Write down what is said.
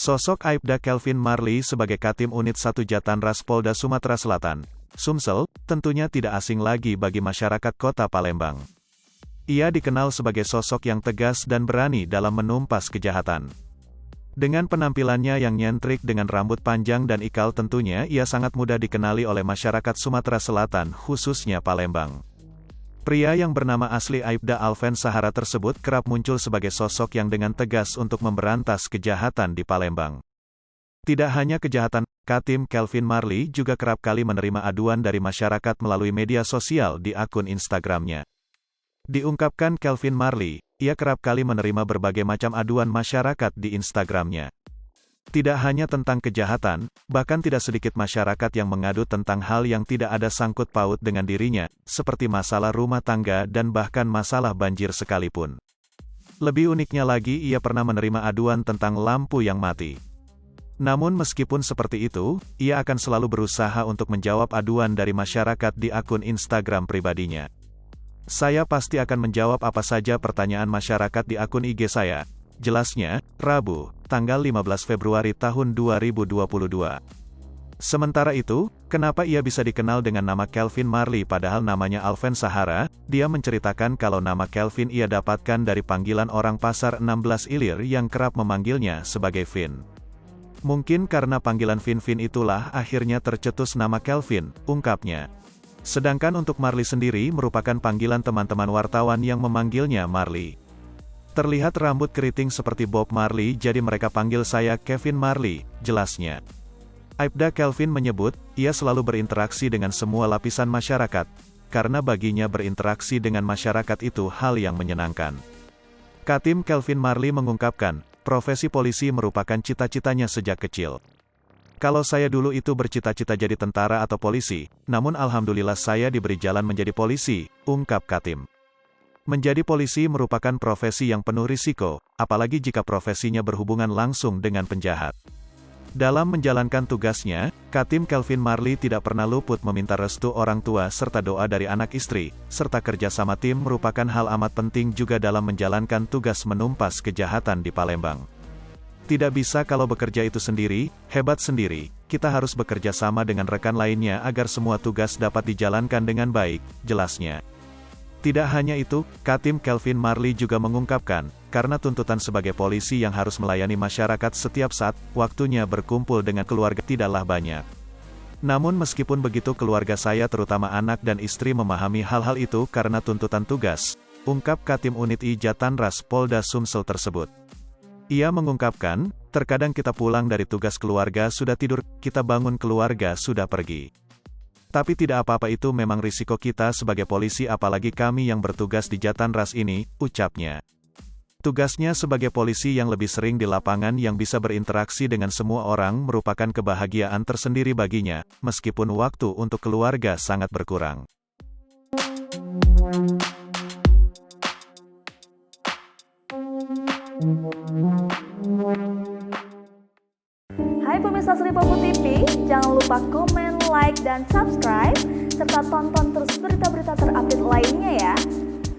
Sosok Aibda Kelvin Marley sebagai Katim Unit 1 Jatanras Polda Sumatera Selatan, Sumsel, tentunya tidak asing lagi bagi masyarakat kota Palembang. Ia dikenal sebagai sosok yang tegas dan berani dalam menumpas kejahatan. Dengan penampilannya yang nyentrik dengan rambut panjang dan ikal tentunya ia sangat mudah dikenali oleh masyarakat Sumatera Selatan khususnya Palembang. Pria yang bernama asli Aibda Alven Sahara tersebut kerap muncul sebagai sosok yang dengan tegas untuk memberantas kejahatan di Palembang. Tidak hanya kejahatan, Katim Kelvin Marley juga kerap kali menerima aduan dari masyarakat melalui media sosial di akun Instagramnya. Diungkapkan Kelvin Marley, ia kerap kali menerima berbagai macam aduan masyarakat di Instagramnya. Tidak hanya tentang kejahatan, bahkan tidak sedikit masyarakat yang mengadu tentang hal yang tidak ada sangkut paut dengan dirinya, seperti masalah rumah tangga dan bahkan masalah banjir sekalipun. Lebih uniknya lagi ia pernah menerima aduan tentang lampu yang mati. Namun meskipun seperti itu, ia akan selalu berusaha untuk menjawab aduan dari masyarakat di akun Instagram pribadinya. Saya pasti akan menjawab apa saja pertanyaan masyarakat di akun IG saya. Jelasnya, Rabu, tanggal 15 Februari tahun 2022. Sementara itu, kenapa ia bisa dikenal dengan nama Kelvin Marley padahal namanya Alven Sahara? Dia menceritakan kalau nama Kelvin ia dapatkan dari panggilan orang pasar 16 Ilir yang kerap memanggilnya sebagai Vin. Mungkin karena panggilan Vin itulah akhirnya tercetus nama Kelvin, ungkapnya. Sedangkan untuk Marley sendiri merupakan panggilan teman-teman wartawan yang memanggilnya Marley. Terlihat rambut keriting seperti Bob Marley jadi mereka panggil saya Kevin Marley, jelasnya. Aibda Kelvin menyebut, ia selalu berinteraksi dengan semua lapisan masyarakat, karena baginya berinteraksi dengan masyarakat itu hal yang menyenangkan. Katim Kelvin Marley mengungkapkan, profesi polisi merupakan cita-citanya sejak kecil. Kalau saya dulu itu bercita-cita jadi tentara atau polisi, namun alhamdulillah saya diberi jalan menjadi polisi, ungkap Katim. Menjadi polisi merupakan profesi yang penuh risiko, apalagi jika profesinya berhubungan langsung dengan penjahat. Dalam menjalankan tugasnya, Katim Kelvin Marley tidak pernah luput meminta restu orang tua serta doa dari anak istri, serta kerja sama tim merupakan hal amat penting juga dalam menjalankan tugas menumpas kejahatan di Palembang. Tidak bisa kalau bekerja itu sendiri, hebat sendiri, kita harus bekerja sama dengan rekan lainnya agar semua tugas dapat dijalankan dengan baik, jelasnya. Tidak hanya itu, Katim Kelvin Marley juga mengungkapkan, karena tuntutan sebagai polisi yang harus melayani masyarakat setiap saat, waktunya berkumpul dengan keluarga tidaklah banyak. Namun meskipun begitu keluarga saya terutama anak dan istri memahami hal-hal itu karena tuntutan tugas, ungkap Katim Unit I Jatanras Polda Sumsel tersebut. Ia mengungkapkan, terkadang kita pulang dari tugas keluarga sudah tidur, kita bangun keluarga sudah pergi. Tapi tidak apa-apa itu memang risiko kita sebagai polisi apalagi kami yang bertugas di Jatanras ini, ucapnya. Tugasnya sebagai polisi yang lebih sering di lapangan yang bisa berinteraksi dengan semua orang merupakan kebahagiaan tersendiri baginya, meskipun waktu untuk keluarga sangat berkurang. Hai pemirsa Sri Popo TV, jangan lupa komen, like, dan subscribe, serta tonton terus berita-berita terupdate lainnya ya.